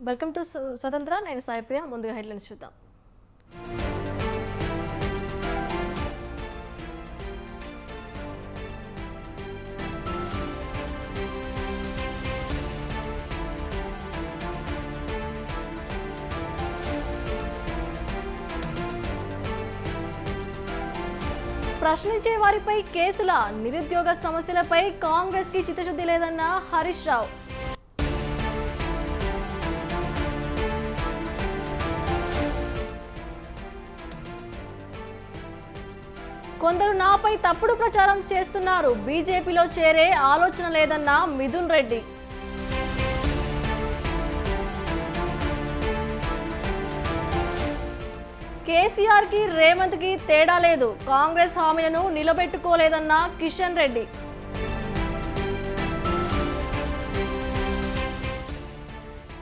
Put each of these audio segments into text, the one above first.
Welcome to స్వతంత్ర. నేను సాయిప్రియ. ముందుగా హెడ్లైన్స్ చూద్దాం. ప్రశ్నించే వారిపై కేసుల, నిరుద్యోగ సమస్యలపై కాంగ్రెస్ కి చిత్తశుద్ధి లేదన్న హరీష్ రావు. కొందరు నాపై తప్పుడు ప్రచారం చేస్తున్నారు, బీజేపీలో చేరే ఆలోచన లేదన్న మిథున్ రెడ్డి. కేసీఆర్ కి రేవంత్ కి తేడా లేదు, కాంగ్రెస్ హామీలను నిలబెట్టుకోలేదన్న కిషన్ రెడ్డి.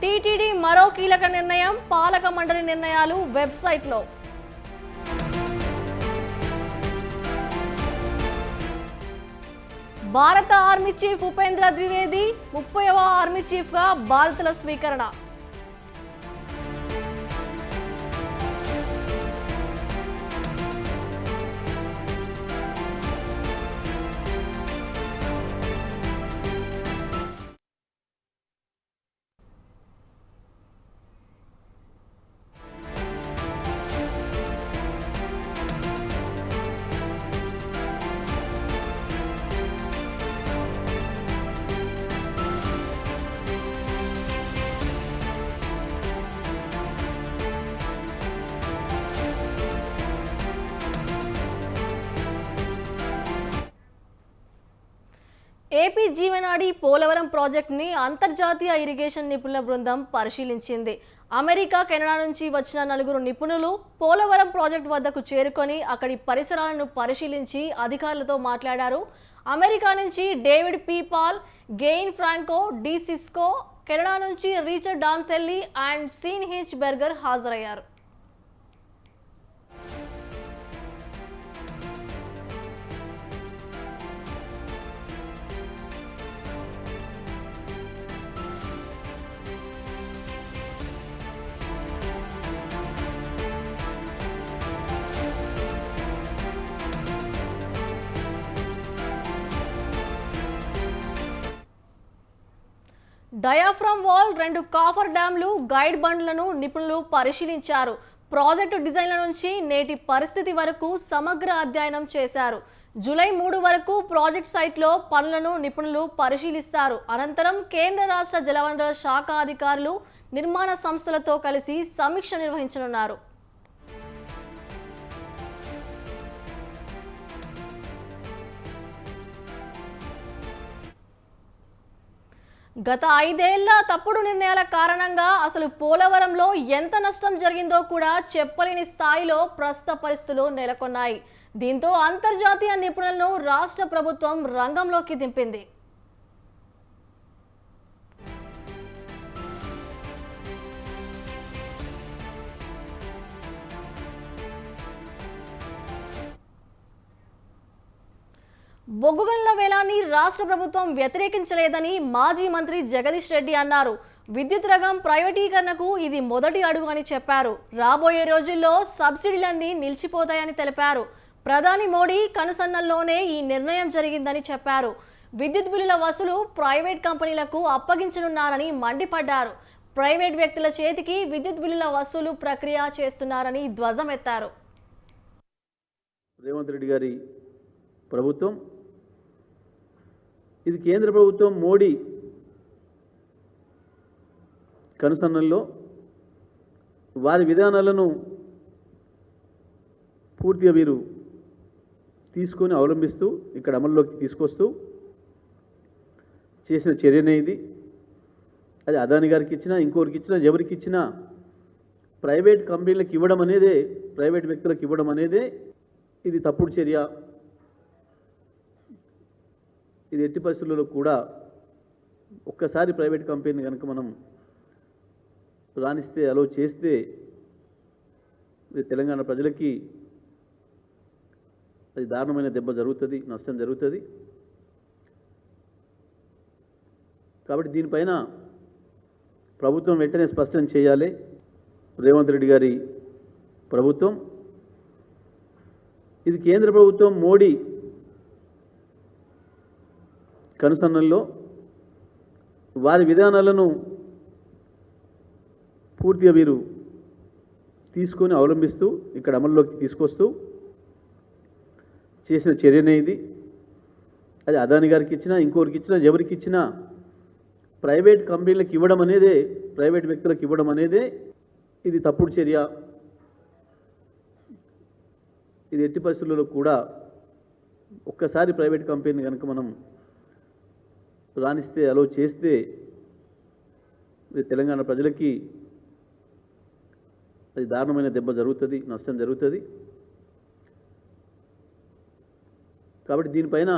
టీటీడీ మరో కీలక నిర్ణయం, పాలక మండలి నిర్ణయాలు వెబ్సైట్లో. భారత ఆర్మీ చీఫ్ ఉపేంద్ర ద్వివేది 30వ ఆర్మీ చీఫ్ గా బాధ్యతల స్వీకరణ. ఏపీ జీవనాడి పోలవరం ప్రాజెక్టుని అంతర్జాతీయ ఇరిగేషన్ నిపుణుల బృందం పరిశీలించింది. అమెరికా, కెనడా నుంచి వచ్చిన 4 నిపుణులు పోలవరం ప్రాజెక్టు వద్దకు చేరుకొని అక్కడి పరిసరాలను పరిశీలించి అధికారులతో మాట్లాడారు. అమెరికా నుంచి David P Paul, Gian Franco Di Cisco, Canada నుంచి Richard Doncelli and Sean H Berger హాజరయ్యారు. డయాఫ్రమ్ వాల్, 2 కాఫర్ డ్యాంలు, గైడ్ బండ్లను నిపుణులు పరిశీలించారు. ప్రాజెక్టు డిజైన్ల నుంచి నేటి పరిస్థితి వరకు సమగ్ర అధ్యయనం చేశారు. జూలై 3 వరకు ప్రాజెక్ట్ సైట్లో పనులను నిపుణులు పరిశీలిస్తారు. అనంతరం కేంద్ర రాష్ట్ర జలవనరుల శాఖ అధికారులు, నిర్మాణ సంస్థలతో కలిసి సమీక్ష నిర్వహించనున్నారు. గత 5 ఏళ్ల తప్పుడు నిర్ణయాల కారణంగా అసలు పోలవరంలో ఎంత నష్టం జరిగిందో కూడా చెప్పలేని స్థాయిలో ప్రస్తుత పరిస్థితులు నెలకొన్నాయి. దీంతో అంతర్జాతీయ నిపుణులను రాష్ట్ర ప్రభుత్వం రంగంలోకి దింపింది. బొగ్గు గనుల వేలాన్ని రాష్ట్ర ప్రభుత్వం వ్యతిరేకించలేదని మాజీ మంత్రి జగదీష్ రెడ్డి అన్నారు. విద్యుత్ రంగం ప్రైవేటీకరణకు ఇది మొదటి అడుగు అని చెప్పారు. రాబోయే రోజుల్లో సబ్సిడీలన్నీ నిలిచిపోతాయని తెలిపారు. ప్రధాని మోడీ కనుసన్నల్లోనే ఈ నిర్ణయం జరిగిందని చెప్పారు. విద్యుత్ బిల్లుల వసూలు ప్రైవేట్ కంపెనీలకు అప్పగించనున్నారని మండిపడ్డారు. ప్రైవేట్ వ్యక్తుల చేతికి విద్యుత్ బిల్లుల వసూలు ప్రక్రియ చేస్తున్నారని ధ్వజమెత్తారు. రేవంత్ రెడ్డి గారి ప్రభుత్వం, ఇది కేంద్ర ప్రభుత్వం మోడీ కనుసన్నల్లో వారి విధానాలను పూర్తిగా వీరు తీసుకొని అవలంబిస్తూ ఇక్కడ అమల్లోకి తీసుకొస్తూ చేసిన చర్యనే ఇది. అది అదాని గారికి ఇచ్చినా, ఇంకోరికి ఇచ్చినా, ఎవరికి ఇచ్చినా ప్రైవేట్ కంపెనీలకు ఇవ్వడం అనేదే, ప్రైవేట్ వ్యక్తులకు ఇవ్వడం అనేదే ఇది తప్పుడు చర్య. ఇది ఎట్టి పరిస్థితుల్లో కూడా ఒక్కసారి ప్రైవేట్ కంపెనీని కనుక మనం రాణిస్తే, అలో చేస్తే తెలంగాణ ప్రజలకి అది దారుణమైన దెబ్బ జరుగుతుంది, నష్టం జరుగుతుంది. కాబట్టి దీనిపైన ప్రభుత్వం వెంటనే స్పష్టం చేయాలి. రేవంత్ రెడ్డి గారి ప్రభుత్వం ఇది కేంద్ర ప్రభుత్వం మోడీ కనుసన్నల్లో వారి విధానాలను పూర్తిగా వీరు తీసుకొని అవలంబిస్తూ ఇక్కడ అమల్లోకి తీసుకొస్తూ చేసిన చర్యనే ఇది. అది అదాని గారికి ఇచ్చినా ఇంకోరికి ఇచ్చినా ఎవరికి ఇచ్చినా ప్రైవేట్ కంపెనీలకు ఇవ్వడం అనేదే, ప్రైవేట్ వ్యక్తులకు ఇవ్వడం అనేదే ఇది తప్పుడు చర్య. ఇది ఎట్టి పరిస్థితుల్లో కూడా ఒక్కసారి ప్రైవేట్ కంపెనీని కనుక మనం రాణిస్తే అలో చేస్తే తెలంగాణ ప్రజలకి అది దారుణమైన దెబ్బ జరుగుతుంది, నష్టం జరుగుతుంది. కాబట్టి దీనిపైన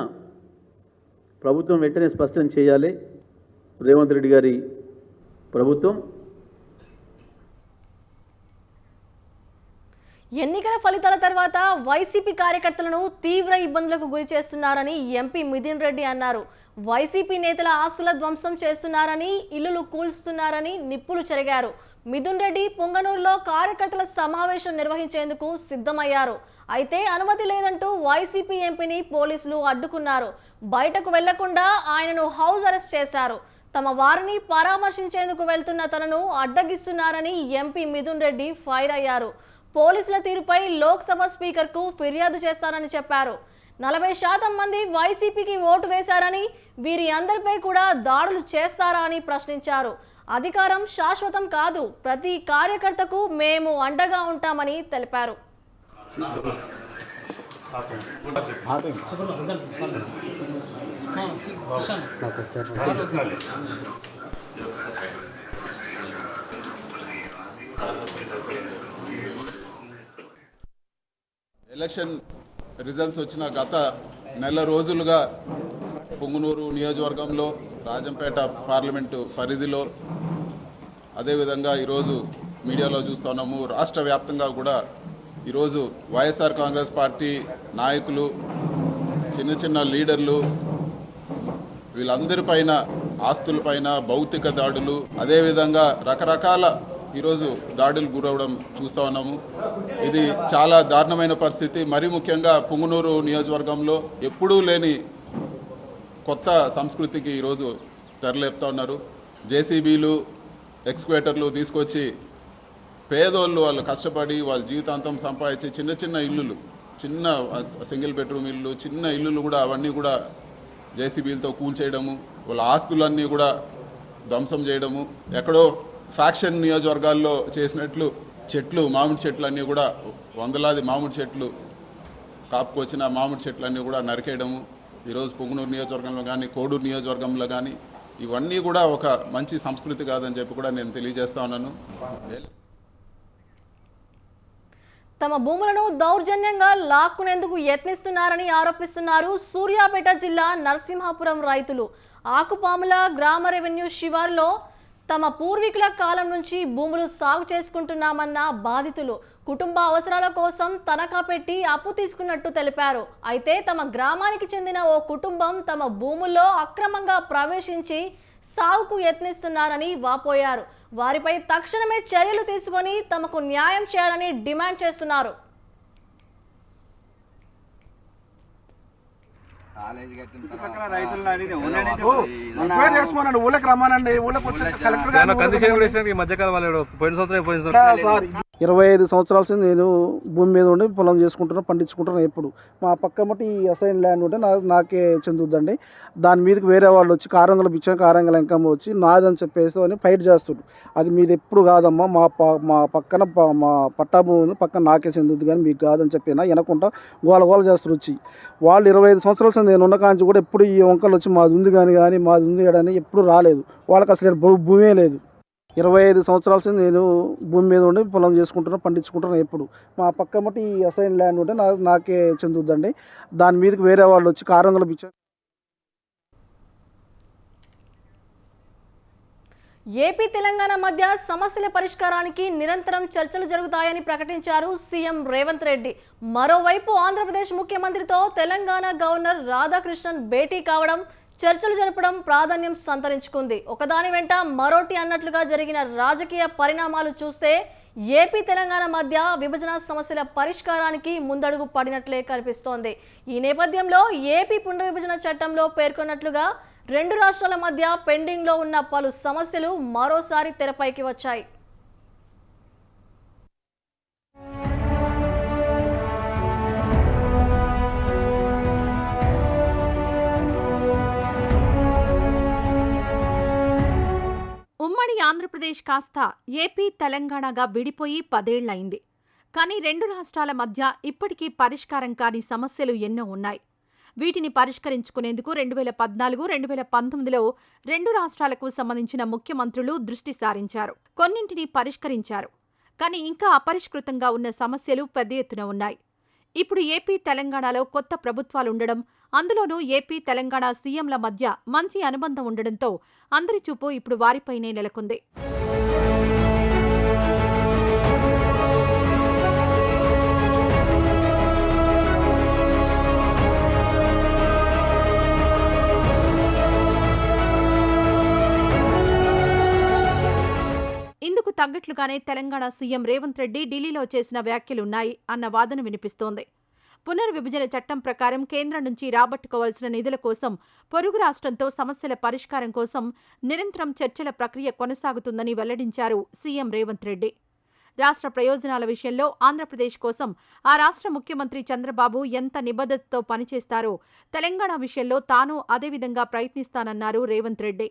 ప్రభుత్వం వెంటనే స్పష్టం చేయాలి. రేవంత్ రెడ్డి గారి ప్రభుత్వం ఎన్నికల ఫలితాల తర్వాత వైసీపీ కార్యకర్తలను తీవ్ర ఇబ్బందులకు గురి చేస్తున్నారని ఎంపీ మిథున్ రెడ్డి అన్నారు. వైసీపీ నేతల ఆస్తుల ధ్వంసం చేస్తున్నారని, ఇల్లులు కూల్స్తున్నారని నిప్పులు చెరిగారు. మిథున్ రెడ్డి పొంగనూరులో కార్యకర్తల సమావేశం నిర్వహించేందుకు సిద్ధమయ్యారు. అయితే అనుమతి లేదంటూ వైసీపీ ఎంపీని పోలీసులు అడ్డుకున్నారు. బయటకు వెళ్లకుండా ఆయనను హౌస్ అరెస్ట్ చేశారు. తమ వారిని పరామర్శించేందుకు వెళ్తున్న తనను అడ్డగిస్తున్నారని ఎంపీ మిథున్ రెడ్డి ఫైర్ అయ్యారు. పోలీసుల తీరుపై లోక్సభ స్పీకర్కు ఫిర్యాదు చేస్తారని చెప్పారు. 40% మంది వైసీపీకి ఓటు వేశారని, వీరి అందరిపై కూడా దాడులు చేస్తారా అని ప్రశ్నించారు. అధికారం శాశ్వతం కాదు, ప్రతి కార్యకర్తకు మేము అండగా ఉంటామని తెలిపారు. ఎలక్షన్ రిజల్ట్స్ వచ్చిన గత నెల రోజులుగా పొంగునూరు నియోజకవర్గంలో, రాజంపేట పార్లమెంటు పరిధిలో, అదేవిధంగా ఈరోజు మీడియాలో చూస్తున్నాము, రాష్ట్ర వ్యాప్తంగా కూడా ఈరోజు వైఎస్ఆర్ కాంగ్రెస్ పార్టీ నాయకులు, చిన్న చిన్న లీడర్లు, వీళ్ళందరిపైన ఆస్తులపైన భౌతిక దాడులు, అదేవిధంగా రకరకాల ఈరోజు దాడులు గురవడం చూస్తూ ఉన్నాము. ఇది చాలా దారుణమైన పరిస్థితి. మరీ ముఖ్యంగా పొంగునూరు నియోజకవర్గంలో ఎప్పుడూ లేని కొత్త సంస్కృతికి ఈరోజు తెరలేపుతా ఉన్నారు. జేసీబీలు, ఎక్స్క్వేటర్లు తీసుకొచ్చి పేదోళ్ళు వాళ్ళు కష్టపడి వాళ్ళ జీవితాంతం సంపాదించి చిన్న చిన్న ఇల్లులు, చిన్న సింగిల్ బెడ్రూమ్ ఇల్లు, చిన్న ఇల్లులు కూడా అవన్నీ కూడా జేసీబీలతో కూల్చేయడము, వాళ్ళ ఆస్తులన్నీ కూడా ధ్వంసం చేయడము, ఎక్కడో ఫ్యాక్షన్ నియోజకవర్గాల్లో చేసినట్లు చెట్లు, మామిడి చెట్లు అన్నీ కూడా వందలాది మామిడి చెట్లు, కాపుకొచ్చిన మామిడి చెట్లు అన్నీ కూడా నరికేయడము, ఈరోజు పొంగునూరు నియోజకవర్గంలో కానీ కోడూరు నియోజకవర్గంలో కానీ ఇవన్నీ కూడా ఒక మంచి సంస్కృతి కాదని చెప్పి కూడా నేను తెలియజేస్తా ఉన్నాను. తమ భూములను దౌర్జన్యంగా లాక్కునేందుకు యత్నిస్తున్నారని ఆరోపిస్తున్నారు సూర్యాపేట జిల్లా నరసింహాపురం రైతులు. ఆకుపాముల గ్రామ రెవెన్యూ శివారులో తమ పూర్వీకుల కాలం నుంచి భూములు సాగు చేసుకుంటున్నామన్న బాధితులు కుటుంబ అవసరాల కోసం తనఖా పెట్టి అప్పు తీసుకున్నట్టు తెలిపారు. అయితే తమ గ్రామానికి చెందిన ఓ కుటుంబం తమ భూముల్లో అక్రమంగా ప్రవేశించి సాగుకు యత్నిస్తున్నారని వాపోయారు. వారిపై తక్షణమే చర్యలు తీసుకొని తమకు న్యాయం చేయాలని డిమాండ్ చేస్తున్నారు. ఊళ్ళకి రమ్మానండి, ఊళ్ళకి వచ్చి కలెక్టర్ 25 సంవత్సరాల నుంచి నేను భూమి మీద ఉండి పొలం చేసుకుంటున్నా, పండించుకుంటున్నా. ఎప్పుడు మా పక్క మట్టి ఈ అసైన్ ల్యాండ్ ఉంటే నాకే చెందుద్దండి. దాని మీదకి వేరే వాళ్ళు వచ్చి కారంగల బిచ్చం కారంగల ఎంకమ్మ వచ్చి నాదని చెప్పేసి అని ఫైట్ చేస్తున్నారు. అది మీది ఎప్పుడు కాదమ్మా, మా పక్కన మా పట్టా భూమి పక్కన నాకే చెందుద్ది కానీ మీకు కాదని చెప్పినా వెనకుండా గోల చేస్తారు వచ్చి. వాళ్ళు 25 సంవత్సరాల నుంచి నేను ఉన్న కాంచి కూడా ఎప్పుడు ఈ వంకలు వచ్చి మాది ఉంది కానీ మాది ఉంది అని ఎప్పుడు రాలేదు. వాళ్ళకి అసలు భూమే లేదు. 25 సంవత్సరాల నుంచి నేను భూమి మీద ఉండి పొలం చేసుకుంటున్నా, పండించుకుంటున్నా. ఎప్పుడు మా పక్క మట్టి ఈ అసైన్ ల్యాండ్ ఉంటే నాకే చెందుద్దండి. దాని మీదకి వేరే వాళ్ళు వచ్చి కారంగల బిచ్చ. ఏపీ తెలంగాణ మధ్య సమస్యల పరిష్కారానికి నిరంతరం చర్చలు జరుగుతాయని ప్రకటించారు సీఎం రేవంత్ రెడ్డి. మరోవైపు ఆంధ్రప్రదేశ్ ముఖ్యమంత్రితో తెలంగాణ గవర్నర్ రాధాకృష్ణన్ భేటీ కావడం చర్చలు జరపడం ప్రాధాన్యం సంతరించుకుంది. ఒకదాని వెంట మరోటి అన్నట్లుగా జరిగిన రాజకీయ పరిణామాలు చూస్తే ఏపీ తెలంగాణ మధ్య విభజన సమస్యల పరిష్కారానికి ముందడుగు పడినట్లే కనిపిస్తోంది. ఈ నేపథ్యంలో ఏపీ పునర్విభజన చట్టంలో పేర్కొన్నట్లుగా రెండు రాష్ట్రాల మధ్య పెండింగ్లో ఉన్న పలు సమస్యలు మరోసారి తెరపైకి వచ్చాయి. ఉమ్మడి ఆంధ్రప్రదేశ్ కాస్త ఏపీ తెలంగాణగా విడిపోయి 10 ఏళ్లయింది. కానీ రెండు రాష్ట్రాల మధ్య ఇప్పటికీ పరిష్కారం కాని సమస్యలు ఎన్నో ఉన్నాయి. వీటిని పరిష్కరించుకునేందుకు 2014, 2019లో రెండు రాష్ట్రాలకు సంబంధించిన ముఖ్యమంత్రులు దృష్టి సారించారు. కొన్నింటిని పరిష్కరించారు. కానీ ఇంకా అపరిష్కృతంగా ఉన్న సమస్యలు పెద్ద ఎత్తున ఉన్నాయి. ఇప్పుడు ఏపీ తెలంగాణలో కొత్త ప్రభుత్వాలుండడం, అందులోనూ ఏపీ తెలంగాణ సీఎంల మధ్య మంచి అనుబంధం ఉండడంతో అందరి చూపు ఇప్పుడు వారిపైనే నెలకొంది. ఇందుకు తగ్గట్లుగానే తెలంగాణ సీఎం రేవంత్ రెడ్డి ఢిల్లీలో చేసిన వ్యాఖ్యలున్నాయి అన్న వాదన వినిపిస్తోంది. పునర్విభజన చట్టం ప్రకారం కేంద్రం నుంచి రాబట్టుకోవాల్సిన నిధుల కోసం పొరుగు రాష్ట్రంతో సమస్యల పరిష్కారం కోసం నిరంతరం చర్చల ప్రక్రియ కొనసాగుతుందని వెల్లడించారు సీఎం రేవంత్ రెడ్డి. రాష్ట్ర ప్రయోజనాల విషయంలో ఆంధ్రప్రదేశ్ కోసం ఆ రాష్ట్ర ముఖ్యమంత్రి చంద్రబాబు ఎంత నిబద్ధతతో పనిచేస్తారో తెలంగాణ విషయంలో తాను అదేవిధంగా ప్రయత్నిస్తానన్నారు రేవంత్ రెడ్డి.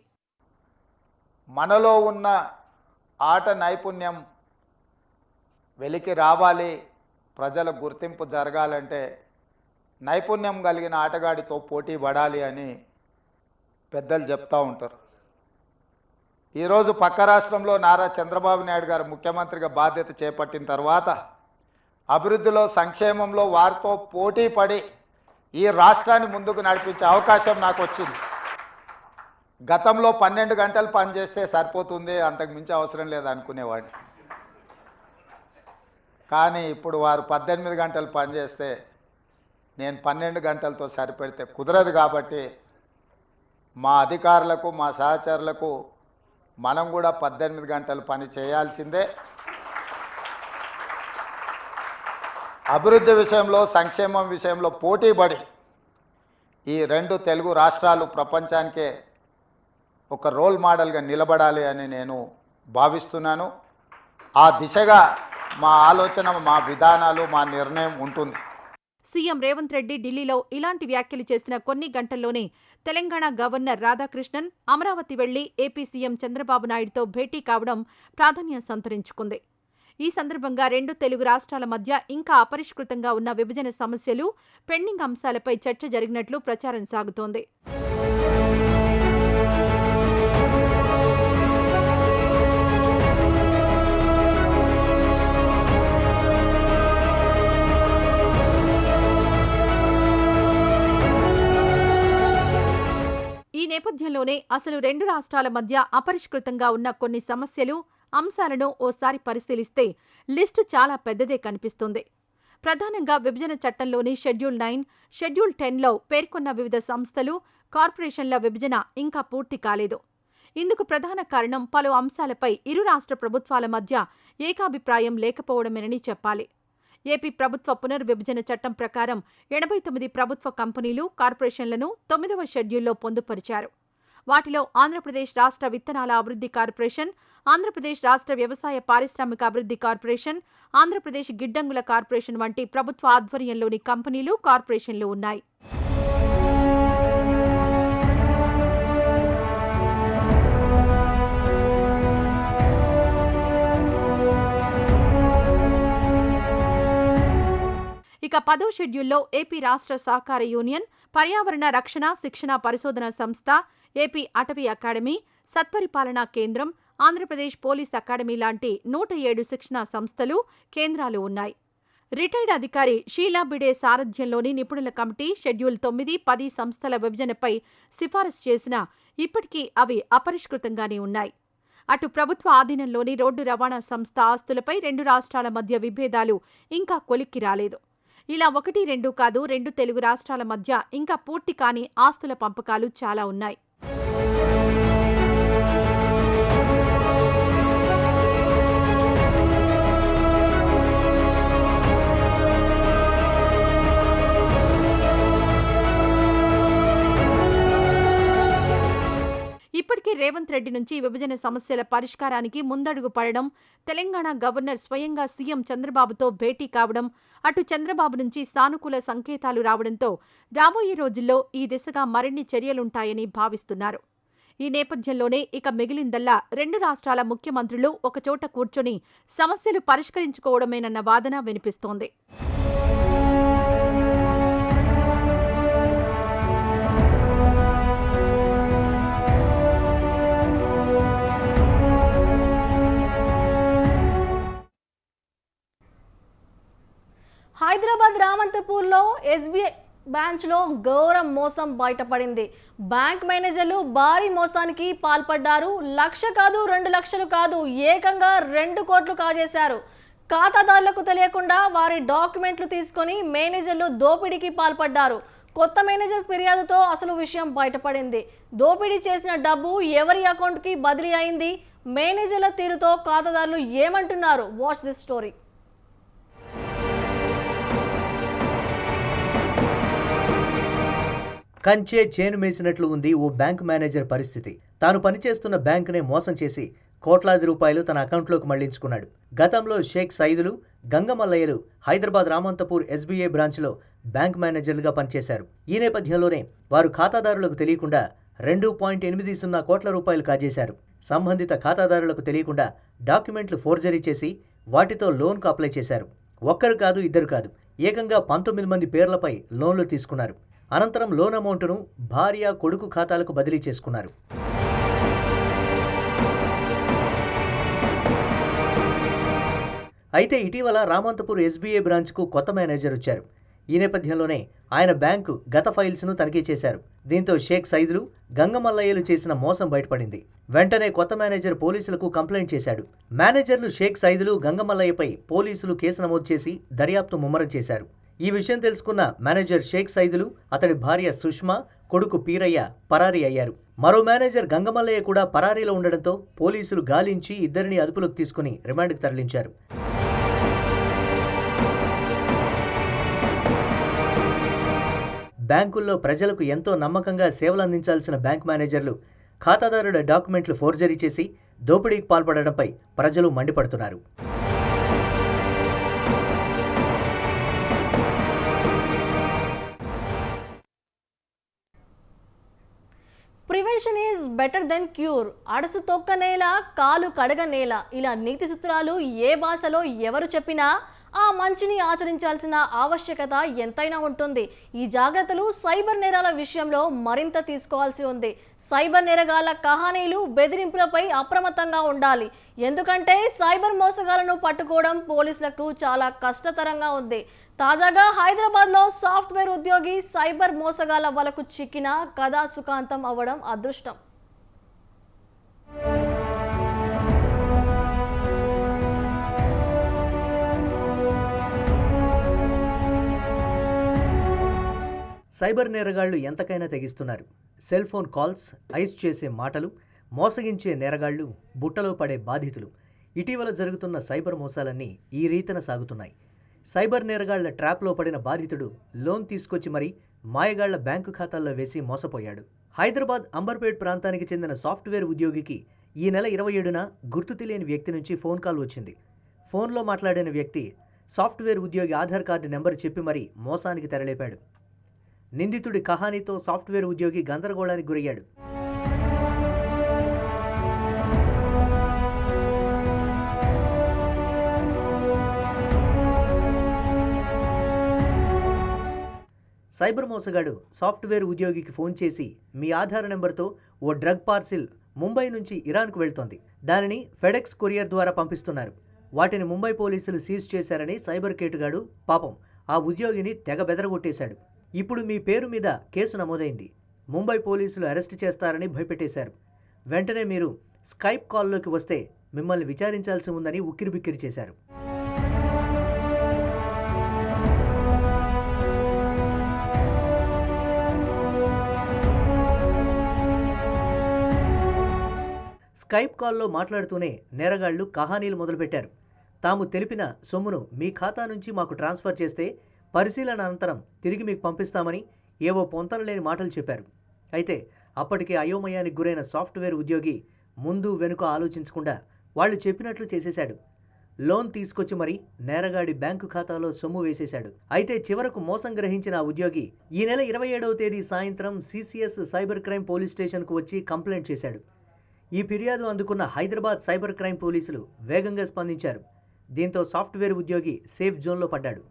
మనలో ఉన్న ఆట నైపుణ్యం వెలికి రావాలి, ప్రజల గుర్తింపు జరగాలంటే నైపుణ్యం కలిగిన ఆటగాడితో పోటీ పడాలి అని పెద్దలు చెప్తూ ఉంటారు. ఈరోజు పక్క రాష్ట్రంలో నారా చంద్రబాబు నాయుడు గారు ముఖ్యమంత్రిగా బాధ్యత చేపట్టిన తర్వాత అభివృద్ధిలో, సంక్షేమంలో వారితో పోటీ పడి ఈ రాష్ట్రాన్ని ముందుకు నడిపించే అవకాశం నాకు వచ్చింది. గతంలో 12 గంటలు పనిచేస్తే సరిపోతుంది, అంతకు మించి అవసరం లేదు అనుకునేవాడిని. కానీ ఇప్పుడు వారు 18 గంటలు పనిచేస్తే నేను 12 గంటలతో సరిపెడితే కుదరదు. కాబట్టి మా అధికారులకు, మా సహచరులకు మనం కూడా 18 గంటలు పని చేయాల్సిందే. అభివృద్ధి విషయంలో, సంక్షేమం విషయంలో పోటీపడి ఈ రెండు తెలుగు రాష్ట్రాలు ప్రపంచానికే ఒక రోల్ మోడల్గా నిలబడాలి అని నేను భావిస్తున్నాను. ఆ దిశగా మా ఆలోచన, మా విధానాలు, మా నిర్ణయం ఉంటుంది. సీఎం రేవంత్ రెడ్డి ఢిల్లీలో ఇలాంటి వ్యాఖ్యలు చేసిన కొన్ని గంటల్లోనే తెలంగాణ గవర్నర్ రాధాకృష్ణన్ అమరావతి వెళ్లి ఏపీ సీఎం చంద్రబాబు నాయుడుతో భేటీ కావడం ప్రాధాన్యం సంతరించుకుంది. ఈ సందర్భంగా రెండు తెలుగు రాష్ట్రాల మధ్య ఇంకా అపరిష్కృతంగా ఉన్న విభజన సమస్యలు, పెండింగ్ అంశాలపై చర్చ జరిగినట్లు ప్రచారం సాగుతోంది. ఈ నేపథ్యంలోనే అసలు రెండు రాష్ట్రాల మధ్య అపరిష్కృతంగా ఉన్న కొన్ని సమస్యలు, అంశాలను ఓసారి పరిశీలిస్తే లిస్టు చాలా పెద్దదే కనిపిస్తుంది. ప్రధానంగా విభజన చట్టంలోని షెడ్యూల్ 9, షెడ్యూల్ 10లో పేర్కొన్న వివిధ సంస్థలు, కార్పొరేషన్ల విభజన ఇంకా పూర్తి కాలేదు. ఇందుకు ప్రధాన కారణం పలు అంశాలపై ఇరు రాష్ట్ర ప్రభుత్వాల మధ్య ఏకాభిప్రాయం లేకపోవడమేనని చెప్పాలి. ఏపీ ప్రభుత్వ పునర్విభజన చట్టం ప్రకారం 89 ప్రభుత్వ కంపెనీలు, కార్పొరేషన్లను 9వ షెడ్యూల్లో పొందుపరిచారు. వాటిలో ఆంధ్రప్రదేశ్ రాష్ట్ర విత్తనాల అభివృద్ధి కార్పొరేషన్, ఆంధ్రప్రదేశ్ రాష్ట్ర వ్యవసాయ పారిశ్రామిక అభివృద్ధి కార్పొరేషన్, ఆంధ్రప్రదేశ్ గిడ్డంగుల కార్పొరేషన్ వంటి ప్రభుత్వ ఆధ్వర్యంలోని కంపెనీలు, కార్పొరేషన్లు ఉన్నాయి. ఇక 10వ షెడ్యూల్లో ఏపీ రాష్ట్ర సహకార యూనియన్, పర్యావరణ రక్షణ శిక్షణ పరిశోధన సంస్థ, ఏపీ అటవీ అకాడమీ, సత్పరిపాలనా కేంద్రం, ఆంధ్రప్రదేశ్ పోలీస్ అకాడమీ లాంటి 107 శిక్షణా సంస్థలు, కేంద్రాలు ఉన్నాయి. రిటైర్డ్ అధికారి షీలా బిడే సారథ్యంలోని నిపుణుల కమిటీ షెడ్యూల్ 9, 10 సంస్థల విభజనపై సిఫారసు చేసినా ఇప్పటికీ అవి అపరిష్కృతంగానే ఉన్నాయి. అటు ప్రభుత్వ ఆధీనంలోని రోడ్డు రవాణా సంస్థ ఆస్తులపై రెండు రాష్ట్రాల మధ్య విభేదాలు ఇంకా కొలిక్కి రాలేదు. ఇలా 1, 2 కాదు 2 తెలుగు రాష్ట్రాల మధ్య ఇంకా పూర్తి కాని ఆస్తుల పంపకాలు చాలా ఉన్నాయి. ఇప్పటికే రేవంత్ రెడ్డి నుంచి విభజన సమస్యల పరిష్కారానికి ముందడుగు పడడం, తెలంగాణ గవర్నర్ స్వయంగా సీఎం చంద్రబాబుతో భేటీ కావడం, అటు చంద్రబాబు నుంచి సానుకూల సంకేతాలు రావడంతో రాబోయే రోజుల్లో ఈ దిశగా మరిన్ని చర్యలుంటాయని భావిస్తున్నారు. ఈ నేపథ్యంలోనే ఇక మిగిలిందల్లా 2 రాష్ట్రాల ముఖ్యమంత్రులు ఒకచోట కూర్చొని సమస్యలు పరిష్కరించుకోవడమేనన్న వాదన వినిపిస్తోంది. హైదరాబాద్ రామంతపూర్లో ఎస్బీఐ బ్రాంచ్లో ఘోర మోసం బయటపడింది. బ్యాంక్ మేనేజర్లు భారీ మోసానికి పాల్పడ్డారు. 1,00,000 కాదు 2 లక్షలు కాదు, ఏకంగా 2 కోట్లు కాజేశారు. ఖాతాదారులకు తెలియకుండా వారి డాక్యుమెంట్లు తీసుకొని మేనేజర్లు దోపిడీకి పాల్పడ్డారు. కొత్త మేనేజర్ ఫిర్యాదుతో అసలు విషయం బయటపడింది. దోపిడీ చేసిన డబ్బు ఎవరి అకౌంట్కి బదిలీ అయింది? మేనేజర్ల తీరుతో ఖాతాదారులు ఏమంటున్నారు? Watch this story. కంచే చేను మేసినట్లు ఉంది ఓ బ్యాంక్ మేనేజర్ పరిస్థితి. తాను పనిచేస్తున్న బ్యాంకునే మోసం చేసి కోట్లాది రూపాయలు తన అకౌంట్లోకి మళ్లించుకున్నాడు. గతంలో షేక్ సైదులు, గంగమల్లయ్యలు హైదరాబాద్ రామంతపూర్ ఎస్బీఐ బ్రాంచ్లో బ్యాంక్ మేనేజర్లుగా పనిచేశారు. ఈ నేపథ్యంలోనే వారు ఖాతాదారులకు తెలియకుండా 2.80 కోట్ల రూపాయలు కాజేశారు. సంబంధిత ఖాతాదారులకు తెలియకుండా డాక్యుమెంట్లు ఫోర్జరీ చేసి వాటితో లోన్కు అప్లై చేశారు. ఒక్కరు కాదు, ఇద్దరు కాదు, ఏకంగా 19 మంది పేర్లపై లోన్లు తీసుకున్నారు. అనంతరం లోన్ అమౌంట్ను భార్య, కొడుకు ఖాతాలకు బదిలీ చేసుకున్నారు. అయితే ఇటీవల రామంతపూర్ ఎస్బీఐ బ్రాంచ్కు కొత్త మేనేజర్ వచ్చారు. ఈ నేపథ్యంలోనే ఆయన బ్యాంకు గత ఫైల్స్ను తనిఖీ చేశారు. దీంతో షేక్ సైదులు, గంగమల్లయ్యలు చేసిన మోసం బయటపడింది. వెంటనే కొత్త మేనేజర్ పోలీసులకు కంప్లైంట్ చేశాడు. మేనేజర్లు షేక్ సైదులు, గంగమల్లయ్యపై పోలీసులు కేసు నమోదు చేసి దర్యాప్తు ముమ్మరం చేశారు. ఈ విషయం తెలుసుకున్న మేనేజర్ షేక్ సైదులు, అతడి భార్య సుష్మా, కొడుకు పీరయ్య పరారీ అయ్యారు. మరో మేనేజర్ గంగమల్లయ్య కూడా పరారీలో ఉండడంతో పోలీసులు గాలించి ఇద్దరిని అదుపులోకి తీసుకుని రిమాండ్కి తరలించారు. బ్యాంకుల్లో ప్రజలకు ఎంతో నమ్మకంగా సేవలందించాల్సిన బ్యాంక్ మేనేజర్లు ఖాతాదారుల డాక్యుమెంట్లు ఫోర్జరీ చేసి దోపిడీకి పాల్పడడంపై ప్రజలు మండిపడుతున్నారు. Prevention is better than cure. అడుసు తొక్క నేల, కాలు కడగ నేల. ఇలా నీతి సూత్రాలు ఏ భాషలో ఎవరు చెప్పినా ఆ మంచిని ఆచరించాల్సిన ఆవశ్యకత ఎంతైనా ఉంటుంది. ఈ జాగ్రత్తలు సైబర్ నేరాల విషయంలో మరింత తీసుకోవాల్సి ఉంది. సైబర్ నేరగాళ్ల కహానీలు, బెదిరింపులపై అప్రమత్తంగా ఉండాలి. ఎందుకంటే సైబర్ మోసగాళ్లను పట్టుకోవడం పోలీసులకు చాలా కష్టతరంగా ఉంది. తాజాగా హైదరాబాద్లో సాఫ్ట్వేర్ ఉద్యోగి సైబర్ మోసగాళ్ల వలకు చిక్కిన కథా సుఖాంతం అవ్వడం అదృష్టం. సైబర్ నేరగాళ్లు ఎంతకైనా తెగిస్తున్నారు. సెల్ ఫోన్ కాల్స్, ఐస్ చేసే మాటలు, మోసగించే నేరగాళ్లు, బుట్టలో పడే బాధితులు. ఇటీవల జరుగుతున్న సైబర్ మోసాలన్నీ ఈ రీతిన సాగుతున్నాయి. సైబర్ నేరగాళ్ల ట్రాప్లో పడిన బాధితుడు లోన్ తీసుకొచ్చి మరీ మాయగాళ్ల బ్యాంకు ఖాతాల్లో వేసి మోసపోయాడు. హైదరాబాద్ అంబర్పేట్ ప్రాంతానికి చెందిన సాఫ్ట్వేర్ ఉద్యోగికి ఈ నెల 27న గుర్తు తెలియని వ్యక్తి నుంచి ఫోన్ కాల్ వచ్చింది. ఫోన్లో మాట్లాడిన వ్యక్తి సాఫ్ట్వేర్ ఉద్యోగి ఆధార్ కార్డు నెంబర్ చెప్పి మరీ మోసానికి తెరలేపాడు. నిందితుడి కహానీతో సాఫ్ట్వేర్ ఉద్యోగి గందరగోళానికి గురయ్యాడు. సైబర్ మోసగాడు సాఫ్ట్వేర్ ఉద్యోగికి ఫోన్ చేసి, మీ ఆధార్ నెంబర్తో ఓ డ్రగ్ పార్సిల్ ముంబై నుంచి ఇరాన్కు వెళ్తోంది. దానిని ఫెడెక్స్ కొరియర్ ద్వారా పంపిస్తున్నారు. వాటిని ముంబై పోలీసులు సీజ్ చేశారని సైబర్ కేటుగాడు పాపం ఆ ఉద్యోగిని తెగ బెదరగొట్టేశాడు. ఇప్పుడు మీ పేరు మీద కేసు నమోదైంది, ముంబై పోలీసులు అరెస్ట్ చేస్తారని భయపెట్టేశారు. వెంటనే మీరు స్కైప్ కాల్లోకి వస్తే మిమ్మల్ని విచారించాల్సి ఉందని ఉక్కిరిబిక్కిరి చేశారు. స్కైప్ కాల్లో మాట్లాడుతూనే నేరగాళ్లు కహానీలు మొదలుపెట్టారు. తాము తెలిపిన సొమ్మును మీ ఖాతా నుంచి మాకు ట్రాన్స్ఫర్ చేస్తే పరిశీలన అనంతరం తిరిగి మీకు పంపిస్తామని ఏవో పొంతనలేని మాటలు చెప్పారు. అయితే అప్పటికే అయోమయానికి గురైన సాఫ్ట్వేర్ ఉద్యోగి ముందు వెనుక ఆలోచించకుండా వాళ్ళు చెప్పినట్లు చేసేశాడు. లోన్ తీసుకొచ్చి మరి నేరగాడి బ్యాంకు ఖాతాలో సొమ్ము వేసేశాడు. అయితే చివరకు మోసం గ్రహించిన ఆ ఉద్యోగి ఈ నెల 27వ తేదీ సాయంత్రం సిసిఎస్ సైబర్ క్రైమ్ పోలీస్ స్టేషన్కు వచ్చి కంప్లైంట్ చేశాడు. ఈ ఫిర్యాదు అందుకున్న హైదరాబాద్ సైబర్ క్రైమ్ పోలీసులు వేగంగా స్పందించారు. దీంతో సాఫ్ట్వేర్ ఉద్యోగి సేఫ్ జోన్లో పడ్డాడు.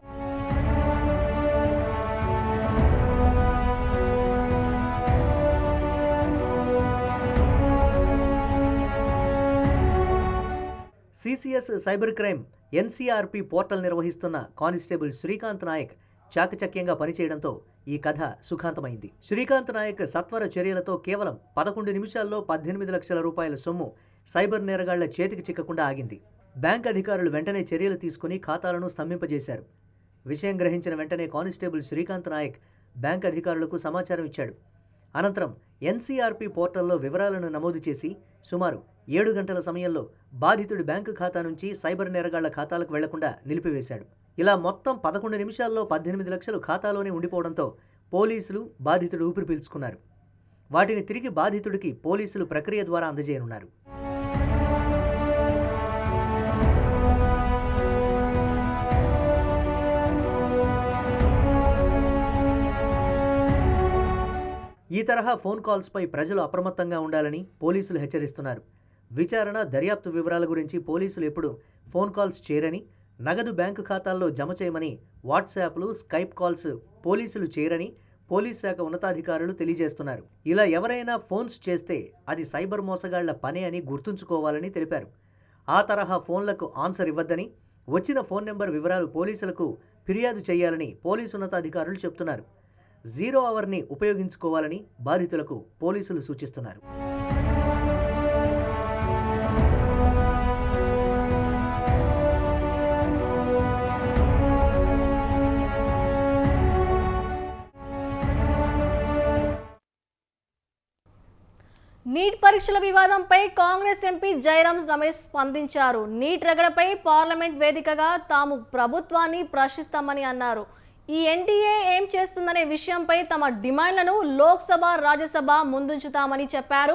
సిసిఎస్ సైబర్ క్రైమ్ ఎన్సీఆర్పీ పోర్టల్ నిర్వహిస్తున్న కానిస్టేబుల్ శ్రీకాంత్ నాయక్ చాకచక్యంగా పనిచేయడంతో ఈ కథ సుఖాంతమైంది. శ్రీకాంత్ నాయక్ సత్వర చర్యలతో కేవలం 11 నిమిషాల్లో 18 లక్షల రూపాయల సొమ్ము సైబర్ నేరగాళ్ల చేతికి చిక్కకుండా ఆగింది. బ్యాంక్ అధికారులు వెంటనే చర్యలు తీసుకుని ఖాతాలను స్తంభింపజేశారు. విషయం గ్రహించిన వెంటనే కానిస్టేబుల్ శ్రీకాంత్ నాయక్ బ్యాంక్ అధికారులకు సమాచారం ఇచ్చాడు. అనంతరం ఎన్సీఆర్పీ పోర్టల్లో వివరాలను నమోదు చేసి సుమారు 7 గంటల సమయంలో బాధితుడి బ్యాంకు ఖాతా నుంచి సైబర్ నేరగాళ్ల ఖాతాలకు వెళ్లకుండా నిలిపివేశాడు. ఇలా మొత్తం 11 నిమిషాల్లో 18 లక్షలు ఖాతాలోనే ఉండిపోవడంతో పోలీసులు బాధితుడు ఊపిరి పీల్చుకున్నారు. వాటిని తిరిగి బాధితుడికి పోలీసులు ప్రక్రియ ద్వారా అందజేయనున్నారు. ఈ తరహా ఫోన్ కాల్స్పై ప్రజలు అప్రమత్తంగా ఉండాలని పోలీసులు హెచ్చరిస్తున్నారు. విచారణ, దర్యాప్తు వివరాల గురించి పోలీసులు ఎప్పుడు ఫోన్ కాల్స్ చేయరని, నగదు బ్యాంకు ఖాతాల్లో జమ చేయమని వాట్సాప్లు, స్కైప్ కాల్స్ పోలీసులు చేయరని పోలీస్ శాఖ ఉన్నతాధికారులు తెలియజేస్తున్నారు. ఇలా ఎవరైనా ఫోన్స్ చేస్తే అది సైబర్ మోసగాళ్ల పనే అని గుర్తుంచుకోవాలని తెలిపారు. ఆ తరహా ఫోన్లకు ఆన్సర్ ఇవ్వద్దని, వచ్చిన ఫోన్ నెంబర్ వివరాలు పోలీసులకు ఫిర్యాదు చేయాలని పోలీసు ఉన్నతాధికారులు చెబుతున్నారు. 0 అవర్ని ఉపయోగించుకోవాలని బాధితులకు పోలీసులు సూచిస్తున్నారు. నీట్ పరీక్షల వివాదంపై కాంగ్రెస్ ఎంపీ జైరాం రమేష్ స్పందించారు. నీట్ రగడపై పార్లమెంట్ వేదికగా తాము ప్రభుత్వాన్ని ప్రశ్నిస్తామని అన్నారు. ఈ ఎన్టీఏ ఏం చేస్తుందనే విషయంపై తమ డిమాండ్లను లోక్సభ, రాజ్యసభ ముందుంచుతామని చెప్పారు.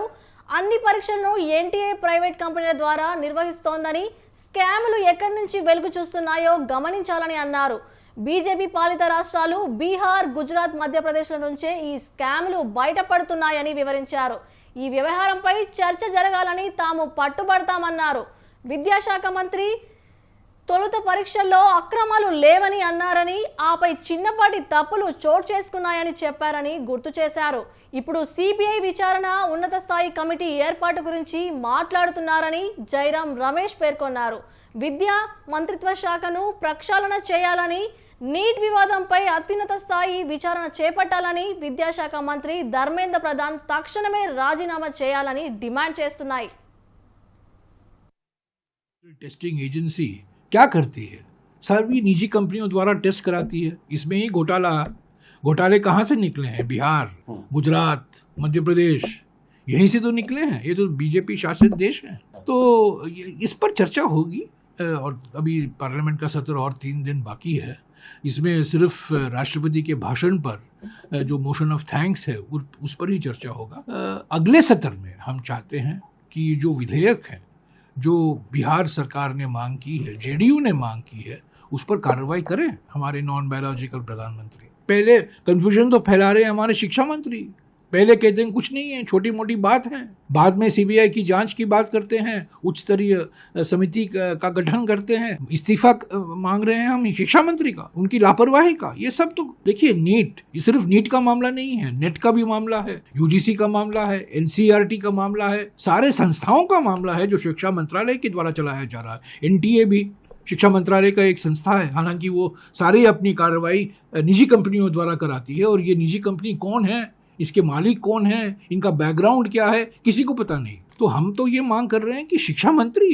అన్ని పరీక్షలను ఎన్టీఏ ప్రైవేట్ కంపెనీల ద్వారా నిర్వహిస్తోందని, స్కామ్లు ఎక్కడి నుంచి వెలుగు చూస్తున్నాయో గమనించాలని అన్నారు. బీజేపీ పాలిత రాష్ట్రాలు బీహార్, గుజరాత్, మధ్యప్రదేశ్ల నుంచే ఈ స్కామ్లు బయటపడుతున్నాయని వివరించారు. ఈ వ్యవహారంపై చర్చ జరగాలని తాము పట్టుబడతామన్నారు. విద్యాశాఖ మంత్రి తొలుత పరీక్షల్లో అక్రమాలు లేవని అన్నారని, ఆపై చిన్నపాటి తప్పులు చోటు చేసుకున్నాయని చెప్పారని గుర్తు చేశారు. ఇప్పుడు సిబిఐ విచారణ, ఉన్నత స్థాయి కమిటీ ఏర్పాటు గురించి మాట్లాడుతున్నారని జైరాం రమేష్ పేర్కొన్నారు. విద్యా మంత్రిత్వ శాఖను ప్రక్షాళన చేయాలని, నీట్ వివాదంపై అత్యున్నత స్థాయి విచారణ చేపట్టాలని విద్యాశాఖ మంత్రి ధర్మేంద్ర ప్రధాన్ తక్షణమే రాజీనామా చేయాలని డిమాండ్ చేస్తున్నాయి. टेस्टिंग एजेंसी क्या करती है? सभी निजी कंपनियों द्वारा टेस्ट कराती है. इसमें ही घोटाले कहाँ से निकले हैं? बिहार, गुजरात, मध्य प्रदेश, यहीं से तो निकले हैं. ये तो बीजेपी शासित देश है. तो इस पर चर्चा होगी. और अभी पार्लियामेंट का सत्र और 3 दिन बाकी है. इसमें सिर्फ राष्ट्रपति के भाषण पर जो मोशन ऑफ थैंक्स है उस पर ही चर्चा होगा. अगले सत्र में हम चाहते हैं कि जो विधेयक है जो बिहार सरकार ने मांग की है, जेडीयू ने मांग की है, उस पर कार्रवाई करें हमारे नॉन बायोलॉजिकल प्रधानमंत्री. पहले कंफ्यूजन तो फैला रहे हैं हमारे शिक्षा मंत्री. पहले कहते हैं कुछ नहीं है, छोटी मोटी बात है. बाद में सीबीआई की जांच की बात करते हैं, उच्च स्तरीय समिति का गठन करते हैं. इस्तीफा मांग रहे हैं हम शिक्षा मंत्री का, उनकी लापरवाही का. ये सब तो देखिए, नीट ये सिर्फ नीट का मामला नहीं है, नेट का भी मामला है, यूजीसी का मामला है, एनसीईआरटी का मामला है, सारे संस्थाओं का मामला है जो शिक्षा मंत्रालय के द्वारा चलाया जा रहा है. एनटीए भी शिक्षा मंत्रालय का एक संस्था है, हालांकि वो सारी अपनी कार्रवाई निजी कंपनियों द्वारा कराती है. और ये निजी कंपनी कौन है, इसके मालिक कौन है, इनका बैकग्राउंड क्या है, किसी को पता नहीं. तो हम तो ये मांग कर रहे हैं कि शिक्षा मंत्री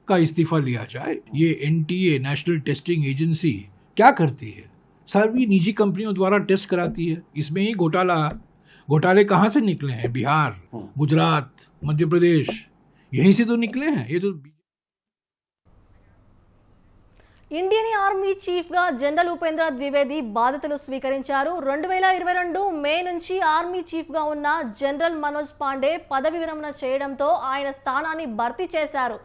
का इस्तीफा लिया जाए. ये एनटीए, नेशनल टेस्टिंग एजेंसी क्या करती है? सभी निजी कंपनियों द्वारा टेस्ट कराती है. इसमें ही घोटाले कहाँ से निकले हैं? बिहार, गुजरात, मध्य प्रदेश, यहीं से तो निकले हैं ये तो। ఇండియన్ ఆర్మీ చీఫ్గా జనరల్ ఉపేంద్ర ద్వివేది బాధ్యతలు స్వీకరించారు. 2022 మే నుంచి ఆర్మీ చీఫ్గా ఉన్న జనరల్ మనోజ్ పాండే పదవి విరమణ చేయడంతో ఆయన స్థానాన్ని భర్తీ చేశారు.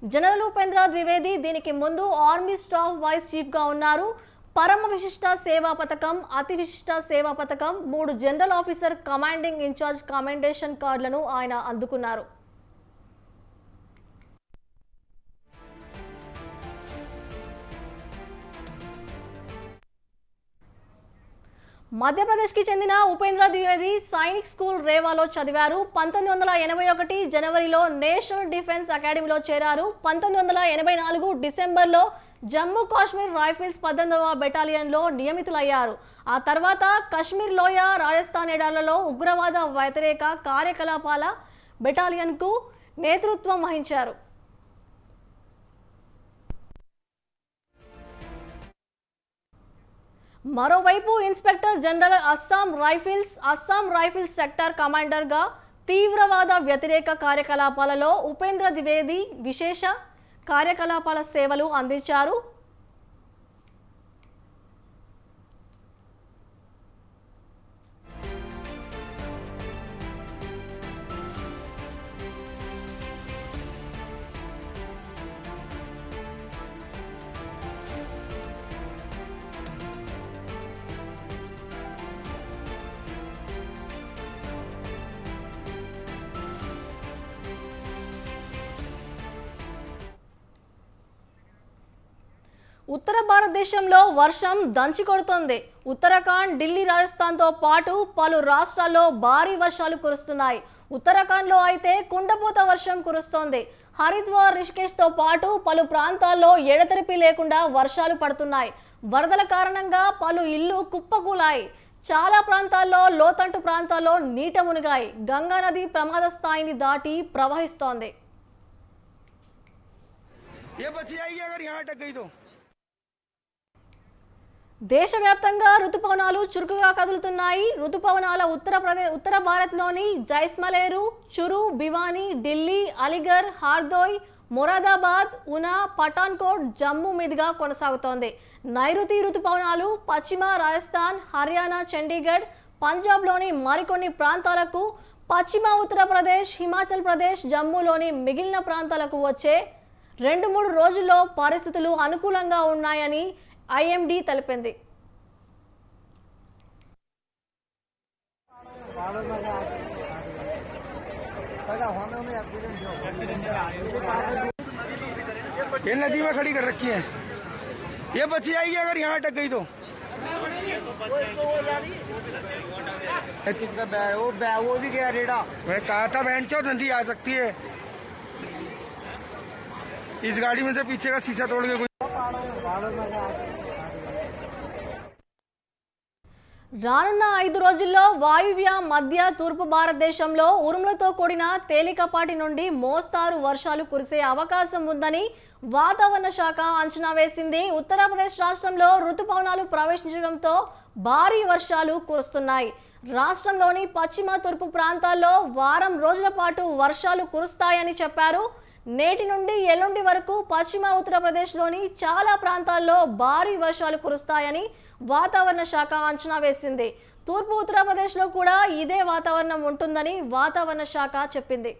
జనరల్ ఉపేంద్ర ద్వివేది దీనికి ముందు ఆర్మీ స్టాఫ్ వైస్ చీఫ్గా ఉన్నారు. పరమ విశిష్ట సేవా పథకం, అతి విశిష్ట సేవా పథకం, 3 general officer commanding incharge commendation కార్డులను ఆయన అందుకున్నారు. మధ్యప్రదేశ్కి చెందిన ఉపేంద్ర ద్వివేది సైనిక్ స్కూల్ రేవాలో చదివారు. 1981 జనవరిలో నేషనల్ డిఫెన్స్ అకాడమీలో చేరారు. 1984 డిసెంబర్లో జమ్మూ కాశ్మీర్ రైఫిల్స్ 18వ బెటాలియన్లో నియమితులయ్యారు. ఆ తర్వాత కశ్మీర్ లోయ, రాజస్థాన్ ఎడార్లలో ఉగ్రవాద వ్యతిరేక కార్యకలాపాల బెటాలియన్కు నేతృత్వం వహించారు. మరోవైపు inspector general Assam Rifles sector కమాండర్గా తీవ్రవాద వ్యతిరేక కార్యకలాపాలలో ఉపేంద్ర ద్వివేది విశేష కార్యకలాపాల సేవలు అందించారు. ఉత్తర భారతదేశంలో వర్షం దంచి కొడుతోంది. ఉత్తరాఖండ్, ఢిల్లీ, రాజస్థాన్తో పాటు పలు రాష్ట్రాల్లో భారీ వర్షాలు కురుస్తున్నాయి. ఉత్తరాఖండ్లో అయితే కుండపోత వర్షం కురుస్తోంది. హరిద్వార్, రిషికేశ్తో పాటు పలు ప్రాంతాల్లో ఎడతెరిపి లేకుండా వర్షాలు పడుతున్నాయి. వరదల కారణంగా పలు ఇళ్లు కుప్పకూలాయి. చాలా ప్రాంతాల్లో లోతట్టు ప్రాంతాల్లో నీట మునిగాయి. గంగా నది ప్రమాద స్థాయిని దాటి ప్రవహిస్తోంది. దేశవ్యాప్తంగా రుతుపవనాలు చురుకుగా కదులుతున్నాయి. రుతుపవనాల ఉత్తర భారత్లోని జైస్మలేరు, చురు, భివానీ, ఢిల్లీ, అలీగర్, హార్దోయ్, మొరాదాబాద్, ఉనా, పఠాన్కోట్, జమ్మూ మీదుగా కొనసాగుతోంది. నైరుతి రుతుపవనాలు పశ్చిమ రాజస్థాన్, హర్యానా, చండీగఢ్, పంజాబ్లోని మరికొన్ని ప్రాంతాలకు, పశ్చిమ ఉత్తరప్రదేశ్, హిమాచల్ ప్రదేశ్, జమ్మూలోని మిగిలిన ప్రాంతాలకు వచ్చే 2-3 రోజుల్లో పరిస్థితులు అనుకూలంగా ఉన్నాయని ఐఎండీ తెలిపింది. ये नदी में खड़ी कर रखी है, ये बची जाएगी अगर यहाँ अटक गई तो। वो भी गया रेड़ा, मैं कहा था बहन चो नदी आ सकती है। इस गाड़ी में से पीछे का शीशा तोड़ के రానున్న 5 రోజుల్లో వాయువ్య మధ్య తూర్పు భారతదేశంలో ఉరుములతో కూడిన తేలికపాటి నుండి మోస్తారు వర్షాలు కురిసే అవకాశం ఉందని వాతావరణ శాఖ అంచనా వేసింది. ఉత్తరప్రదేశ్ రాష్ట్రంలో రుతుపవనాలు ప్రవేశించడంతో భారీ వర్షాలు కురుస్తున్నాయి. రాష్ట్రంలోని పశ్చిమ తూర్పు ప్రాంతాల్లో వారం రోజుల పాటు వర్షాలు కురుస్తాయని చెప్పారు. నేటి నుండి ఎల్లుండి వరకు పశ్చిమ ఉత్తరప్రదేశ్లోని చాలా ప్రాంతాల్లో భారీ వర్షాలు కురుస్తాయని వాతావరణ శాఖ అంచనా వేసింది. తూర్పు ఉత్తరప్రదేశ్లో కూడా ఇదే వాతావరణం ఉంటుందని వాతావరణ శాఖ చెప్పింది.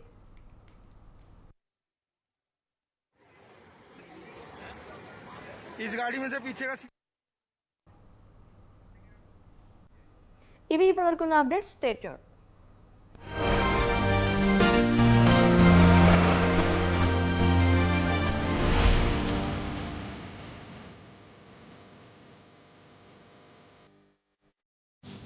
ఇవి ఇప్పటివరకు అప్డేట్స్. Stay tuned.